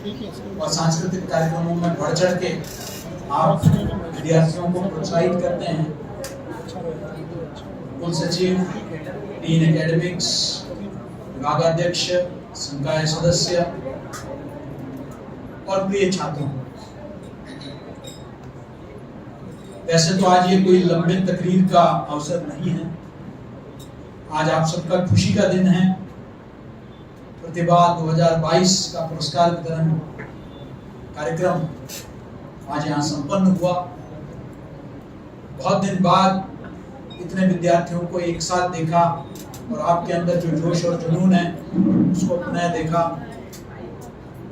और सांस्कृतिक कार्यक्रमों में बढ़ चढ़ के आप विद्यार्थियों को प्रोत्साहित करते हैं। कुल सचिव, डीन एकेडमिक्स, विभागाध्यक्ष, संकाय सदस्य और प्रिय छात्रों, वैसे तो आज ये कोई लंबे तकरीर का अवसर नहीं है। आज आप सबका खुशी का दिन है। प्रतिभा 2022 का पुरस्कार वितरण कार्यक्रम आज यहाँ संपन्न हुआ। बहुत दिन बाद इतने विद्यार्थियों को एक साथ देखा और आपके अंदर जो जोश और जुनून है उसको पुनः देखा।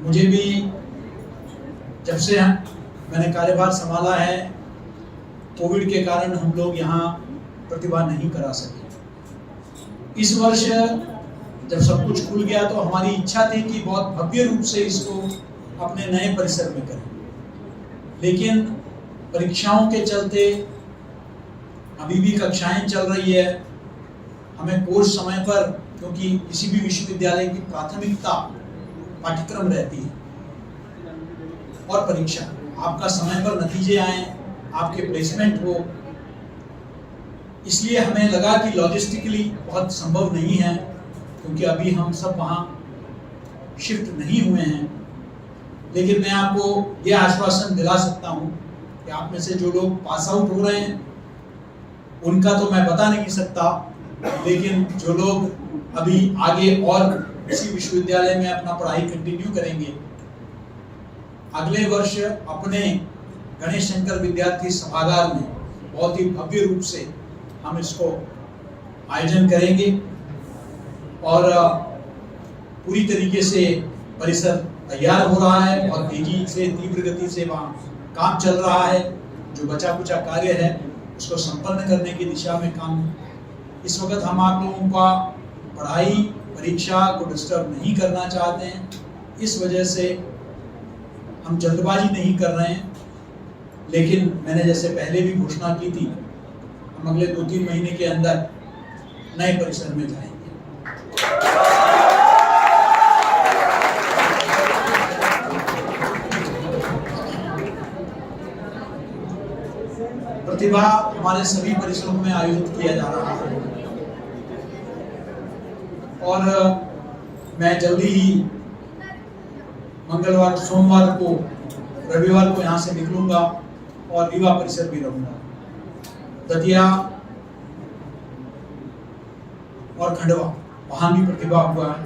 मुझे भी जब से मैंने कार्यभार संभाला है, कोविड के कारण हम लोग यहाँ प्रतिभा नहीं करा सके। इस वर्ष जब सब कुछ खुल गया तो हमारी इच्छा थी कि बहुत भव्य रूप से इसको अपने नए परिसर में करें, लेकिन परीक्षाओं के चलते अभी भी कक्षाएं चल रही है। हमें कोर्स समय पर, क्योंकि किसी भी विश्वविद्यालय की प्राथमिकता पाठ्यक्रम रहती है और परीक्षा, आपका समय पर नतीजे आए, आपके प्लेसमेंट हो, इसलिए हमें लगा कि लॉजिस्टिकली बहुत संभव नहीं है, क्योंकि अभी हम सब वहाँ शिफ्ट नहीं हुए हैं। लेकिन मैं आपको यह आश्वासन दिला सकता हूँ कि आप में से जो लोग पास आउट हो रहे हैं उनका तो मैं बता नहीं सकता, लेकिन जो लोग अभी आगे और इसी विश्वविद्यालय में अपना पढ़ाई कंटिन्यू करेंगे, अगले वर्ष अपने गणेश शंकर विद्यार्थी सभागार में बहुत ही भव्य रूप से हम इसको आयोजन करेंगे और पूरी तरीके से परिसर तैयार हो रहा है। बहुत तेजी से, तीव्र गति से वहाँ काम चल रहा है। जो बचा कुचा कार्य है उसको संपन्न करने की दिशा में काम। इस वक्त हम आप लोगों का पढ़ाई, परीक्षा को डिस्टर्ब नहीं करना चाहते हैं, इस वजह से हम जल्दबाजी नहीं कर रहे हैं। लेकिन मैंने जैसे पहले भी घोषणा की थी, हम अगले 2-3 महीने के अंदर नए परिसर में जाएंगे। प्रतिभा हमारे सभी परिसरों में आयोजित किया जा रहा है और मैं जल्दी ही मंगलवार, सोमवार को, रविवार को यहाँ से निकलूंगा और युवा परिसर भी रहूंगा। दतिया और खंडवा, वहाँ भी प्रतिभा हुआ है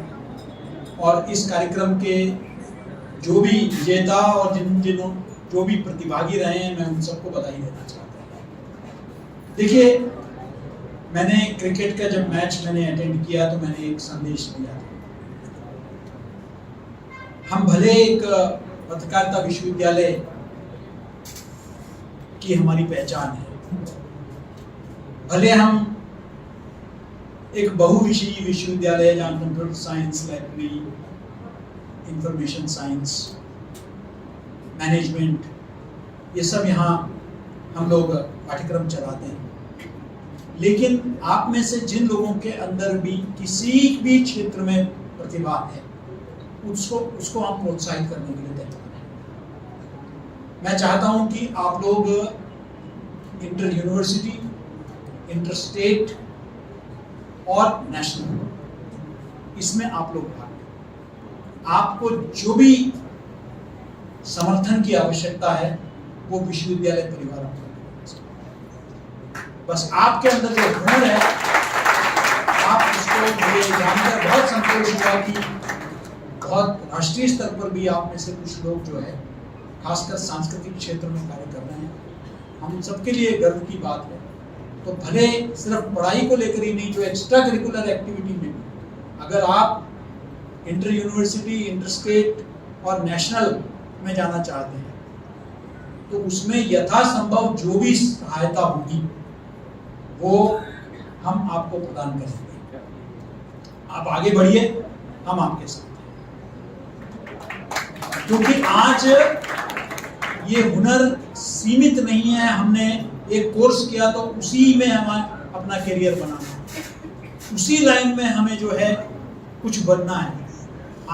और इस कार्यक्रम के जो भी विजेता और जो भी प्रतिभागी रहे हैं, मैं उन सबको बधाई देना चाहता हूँ। देखिए, मैंने क्रिकेट का जब मैच मैंने अटेंड किया तो मैंने एक संदेश दिया। हम भले एक पत्रकारिता विश्वविद्यालय की हमारी पहचान है, भले हम एक बहुविषयी विश्वविद्यालय जहाँ computer science, library, information science, management, ये सब यहाँ हम लोग पाठ्यक्रम चलाते हैं, लेकिन आप में से जिन लोगों के अंदर भी किसी भी क्षेत्र में प्रतिभा है उसको आप प्रोत्साहित करने के लिए तैयार हैं। मैं चाहता हूं कि आप लोग इंटर यूनिवर्सिटी, इंटर स्टेट और नेशनल, इसमें आप लोग भाग लें। आपको जो भी समर्थन की आवश्यकता है वो विश्वविद्यालय परिवार आपको, बस आपके अंदर जो हुनर है आप उसको, मुझे जानकर बहुत संतोष हुआ कि बहुत राष्ट्रीय स्तर पर भी आप में से कुछ लोग जो है खासकर सांस्कृतिक क्षेत्र में कार्य कर रहे हैं। हम सबके लिए गर्व की बात है। तो भले सिर्फ पढ़ाई को लेकर ही नहीं, जो एक्स्ट्रा करिकुलर एक्टिविटी में अगर आप इंटर यूनिवर्सिटी, इंटर स्टेट और नेशनल में जाना चाहते हैं तो उसमें यथासंभव जो भी सहायता होगी वो हम आपको प्रदान करेंगे। आप आगे बढ़िए, हम आपके साथ हैं, क्योंकि आज ये हुनर सीमित नहीं है। हमने एक कोर्स किया तो उसी में हमें अपना करियर बनाना, उसी लाइन में हमें जो है कुछ बनना है।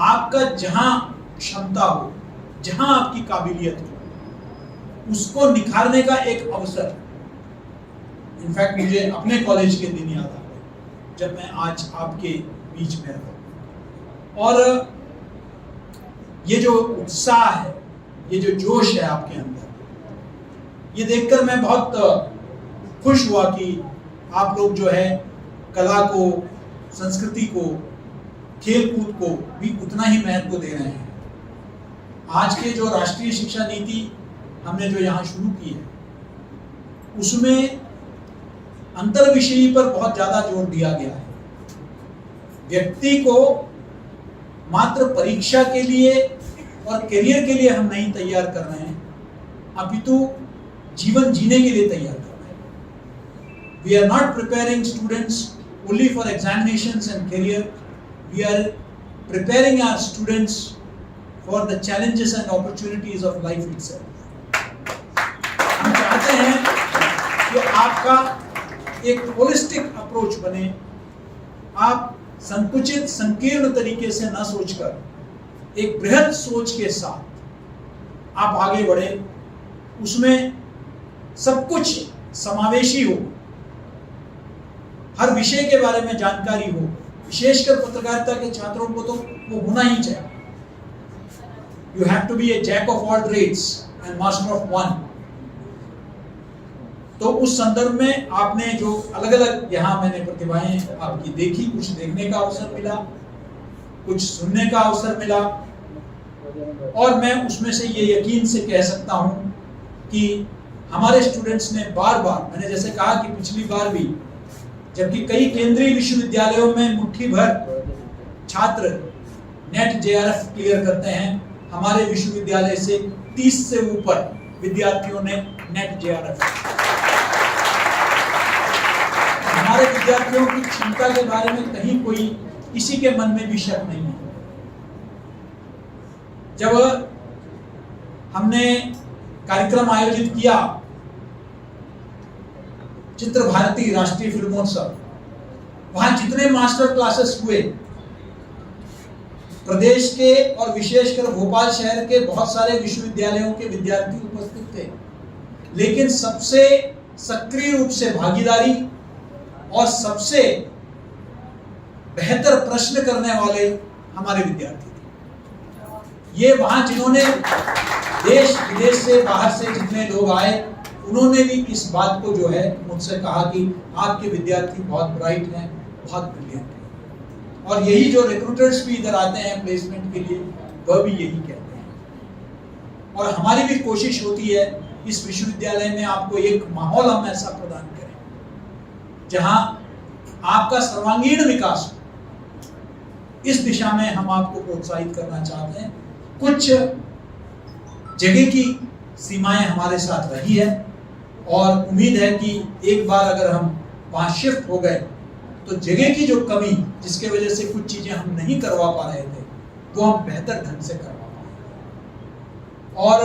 आपका जहां क्षमता हो जहां आपकी काबिलियत हो उसको निखारने का एक अवसर। इनफैक्ट मुझे अपने कॉलेज के दिन याद आ गए जब मैं आज आपके बीच में रहा, और ये जो उत्साह है, ये जो जोश है आपके अंदर, ये देखकर मैं बहुत खुश हुआ कि आप लोग जो है कला को, संस्कृति को, खेल कूद को भी उतना ही महत्व दे रहे हैं। आज के जो राष्ट्रीय शिक्षा नीति हमने जो यहाँ शुरू की है उसमें अंतर विषयी पर बहुत ज्यादा जोर दिया गया है। व्यक्ति को मात्र परीक्षा के लिए और करियर के लिए हम नहीं तैयार कर रहे हैं, अपितु जीवन जीने के लिए तैयार कर रहे हैं। We are not preparing students only for examinations and career. We are preparing our students for the challenges and opportunities of life itself. हम चाहते हैं कि आपका एक होलिस्टिक अप्रोच बने, आप संकुचित संकीर्ण तरीके से न सोचकर एक बृहद सोच के साथ आप आगे बढ़े, उसमें सब कुछ समावेशी हो, हर विषय के बारे में जानकारी हो। विशेषकर पत्रकारिता के छात्रों को तो वो होना ही चाहिए। You have to be a jack of all trades and master of one. तो उस संदर्भ में आपने जो अलग अलग यहाँ मैंने प्रतिभाएं आपकी देखी, कुछ देखने का अवसर मिला, कुछ सुनने का अवसर मिला, और मैं उसमें से ये यकीन से कह सकता हूँ कि हमारे स्टूडेंट्स ने बार बार, मैंने जैसे कहा कि पिछली बार भी, जबकि कई केंद्रीय विश्वविद्यालयों में मुट्ठी भर छात्र नेट जेआरएफ क्लियर करते हैं, हमारे विश्वविद्यालय से 30 से ऊपर विद्यार्थियों ने नेट जेआरएफ। हमारे विद्यार्थियों की क्षमता के बारे में कहीं कोई किसी के मन में भी शक नहीं है। जब हमने कार्यक्रम आयोजित किया चित्र भारती राष्ट्रीय फिल्मोत्सव, वहां जितने मास्टर क्लासेस हुए, प्रदेश के और विशेषकर भोपाल शहर के बहुत सारे विश्वविद्यालयों के विद्यार्थी उपस्थित थे, लेकिन सबसे सक्रिय रूप से भागीदारी और सबसे बेहतर प्रश्न करने वाले हमारे विद्यार्थी थे। ये वहां जिन्होंने देश विदेश से, बाहर से जितने लोग आए, उन्होंने भी इस बात को जो है मुझसे कहा कि आपके विद्यार्थी बहुत ब्राइट हैं, बहुत ब्रिलियंट हैं। और यही जो रिक्रूटर्स भी इधर आते हैं प्लेसमेंट के लिए, वह भी यही कहते हैं। और हमारी भी कोशिश होती है इस विश्वविद्यालय में आपको एक माहौल हम ऐसा प्रदान करें जहां आपका सर्वांगीण विकास हो। इस दिशा में हम आपको प्रोत्साहित करना चाहते हैं। कुछ जगह की सीमाएं हमारे साथ रही है और उम्मीद है कि एक बार अगर हम वहां शिफ्ट हो गए तो जगह की जो कमी, जिसके वजह से कुछ चीजें हम नहीं करवा पा रहे थे, वो हम बेहतर ढंग से करवा पाएंगे। और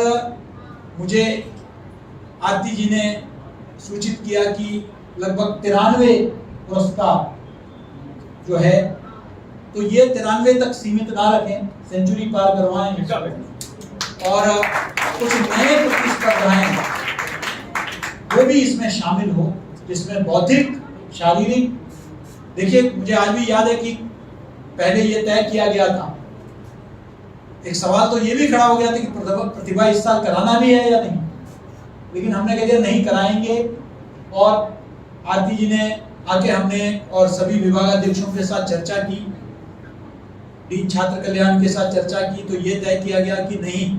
मुझे आरती जी ने सूचित किया कि लगभग 93 पुरस्कार जो है, तो ये 93 तक सीमित ना रखें, सेंचुरी पार करवाएं और कुछ नए प्रतिस्पर्धाएं वो भी इसमें शामिल हो, जिसमें बौद्धिक, शारीरिक। देखिए, मुझे आज भी याद है कि पहले ये तय किया गया था, एक सवाल तो ये भी खड़ा हो गया था कि प्रतिभा इस साल कराना भी है या नहीं, लेकिन हमने कह दिया नहीं कराएंगे। और आरती जी ने आके हमने और सभी विभागाध्यक्षों के साथ चर्चा की, डीन छात्र कल्याण के साथ चर्चा की, तो ये तय किया गया कि नहीं,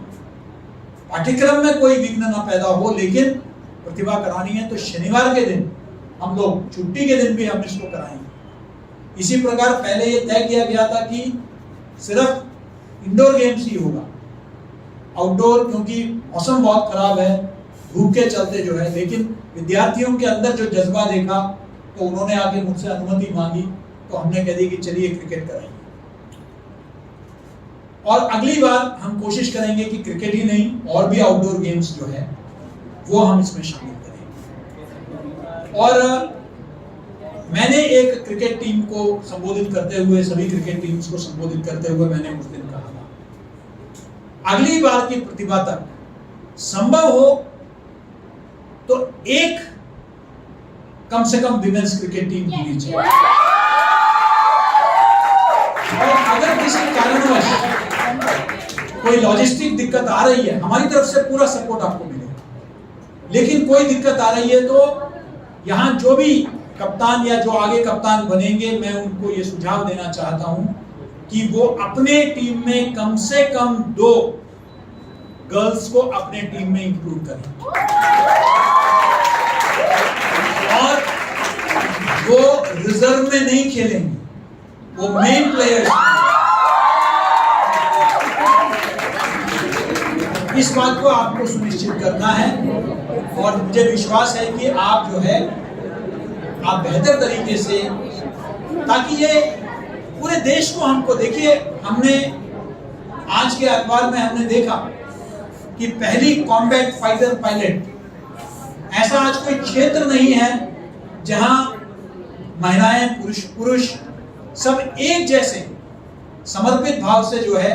पाठ्यक्रम में कोई विघ्न ना पैदा हो, लेकिन प्रतिभा करानी है तो शनिवार के दिन हम लोग, छुट्टी के दिन भी हम इसको कराएंगे। इसी प्रकार पहले ये तय किया गया था कि सिर्फ इंडोर गेम्स ही होगा, आउटडोर क्योंकि मौसम बहुत खराब है, धूप के चलते जो है, लेकिन विद्यार्थियों के अंदर जो जज्बा देखा तो उन्होंने आके मुझसे अनुमति मांगी, तो हमने कह दी कि चलिए क्रिकेट कराएंगे। और अगली बार हम कोशिश करेंगे कि क्रिकेट ही नहीं और भी आउटडोर गेम्स जो है वो हम इसमें शामिल करें। और मैंने एक क्रिकेट टीम को संबोधित करते हुए, सभी क्रिकेट टीम्स को संबोधित करते हुए मैंने उस दिन कहा था, अगली बार की प्रतिभा तक संभव हो तो एक कम से कम विमेंस क्रिकेट टीम होनी चाहिए। और अगर किसी कारणवश कोई लॉजिस्टिक दिक्कत आ रही है, हमारी तरफ से पूरा सपोर्ट आपको मिलेगा, लेकिन कोई दिक्कत आ रही है तो यहाँ जो भी कप्तान या जो आगे कप्तान बनेंगे, मैं उनको ये सुझाव देना चाहता हूं कि वो अपने टीम में कम से कम 2 गर्ल्स को अपने टीम में इंक्लूड करें और वो रिजर्व में नहीं खेलेंगे, वो मेन प्लेयर्स। इस बात को आपको सुनिश्चित करना है और मुझे विश्वास है कि आप जो है आप बेहतर तरीके से, ताकि ये पूरे देश को, हमको देखिए, हमने आज के अखबार में हमने देखा कि पहली कॉम्बैट फाइटर पायलट, ऐसा आज कोई क्षेत्र नहीं है जहां महिलाएं पुरुष सब एक जैसे समर्पित भाव से जो है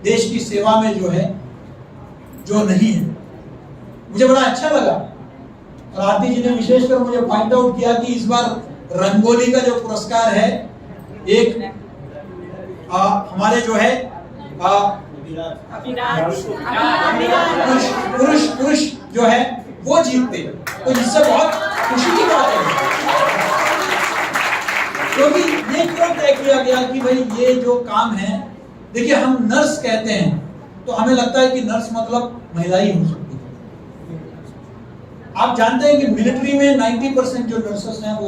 देश की सेवा में जो है जो नहीं है। मुझे बड़ा अच्छा लगा और आरती जी ने विशेषकर मुझे पॉइंट आउट किया कि इस बार रंगोली का जो पुरस्कार है एक हमारे जो है पुरुष जो है वो जीतते, तो इससे बहुत खुशी की बात है, क्योंकि ये क्यों तय किया गया कि भाई ये जो काम है, देखिए हम नर्स कहते हैं तो हमें लगता है कि नर्स मतलब महिला ही हो सकती है। आप जानते हैं कि मिलिट्री में 90% जो नर्सेस हैं वो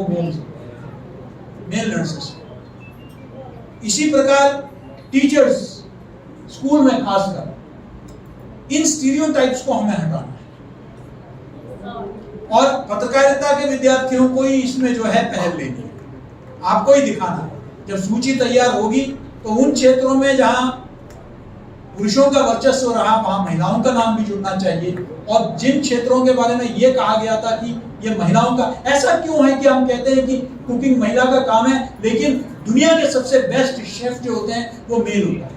मेल नर्सेस। इसी प्रकार टीचर्स, स्कूल में खासकर, इन स्टीरियोटाइप्स को हमें हटाना है और पत्रकारिता के विद्यार्थियों को ही इसमें जो है पहल लेनी है, आपको ही दिखाना है। जब सूची तैयार होगी तो उन क्षेत्रों में जहां पुरुषों का वर्चस्व रहा वहां महिलाओं का नाम भी जुड़ना चाहिए, और जिन क्षेत्रों के बारे में यह कहा गया था कि ये महिलाओं का, ऐसा क्यों है कि हम कहते हैं कि कुकिंग महिला का काम है, लेकिन दुनिया के सबसे बेस्ट शेफ जो होते हैं वो मेल होता है।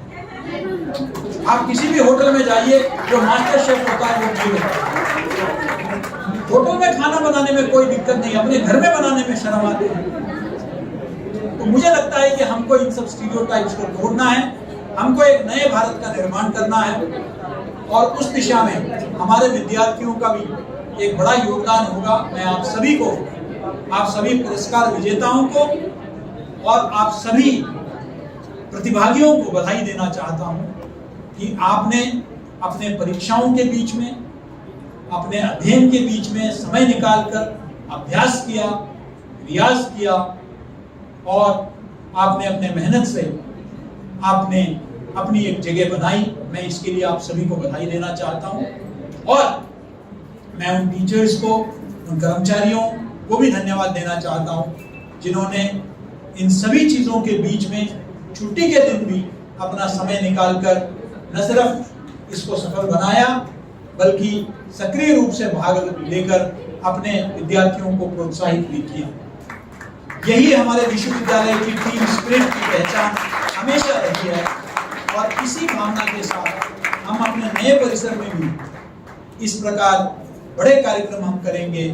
आप किसी भी होटल में जाइए, जो मास्टर शेफ होता है वो मेल होता है। होटल में खाना बनाने में कोई दिक्कत नहीं, अपने घर में बनाने में शर्म आती है। तो मुझे लगता है कि हमको इन सब स्टीरियोटाइप्स को तोड़ना है, हमको एक नए भारत का निर्माण करना है, और उस दिशा में हमारे विद्यार्थियों का भी एक बड़ा योगदान होगा। मैं आप सभी को, आप सभी पुरस्कार विजेताओं को और आप सभी प्रतिभागियों को बधाई देना चाहता हूं कि आपने अपने परीक्षाओं के बीच में, अपने अध्ययन के बीच में समय निकालकर अभ्यास किया, रियाज किया, और आपने अपने मेहनत से आपने अपनी एक जगह बनाई। मैं इसके लिए आप सभी को बधाई देना चाहता हूं, और मैं उन टीचर्स को, उन कर्मचारियों को भी धन्यवाद देना चाहता हूं जिन्होंने इन सभी चीजों के बीच में छुट्टी के दिन भी अपना समय निकालकर न सिर्फ इसको सफल बनाया, बल्कि सक्रिय रूप से भाग लेकर अपने विद्यार्थियों को प्रोत्साहित भी किया। यही हमारे विश्वविद्यालय की टीम स्पिरिट की पहचान हमेशा रही है, और इसी भावना के साथ हम अपने नए परिसर में भी इस प्रकार बड़े कार्यक्रम हम करेंगे,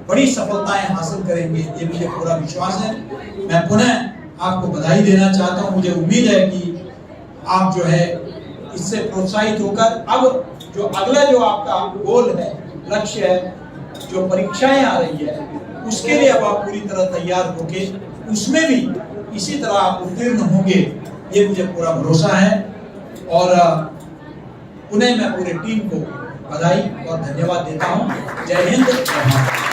बड़ी सफलताएं हासिल करेंगे, ये मुझे पूरा विश्वास है। मैं पुनः आपको बधाई देना चाहता हूं। मुझे उम्मीद है कि आप जो है इससे प्रोत्साहित होकर अब जो अगला जो आपका गोल है, लक्ष्य है, जो परीक्षाएं आ रही है, उसके लिए अब आप पूरी तरह तैयार होके उसमें भी इसी तरह आप उत्तीर्ण होंगे, ये मुझे पूरा भरोसा है। और पुनः मैं पूरे टीम को बधाई और धन्यवाद देता हूं। जय हिंद, जय भारत।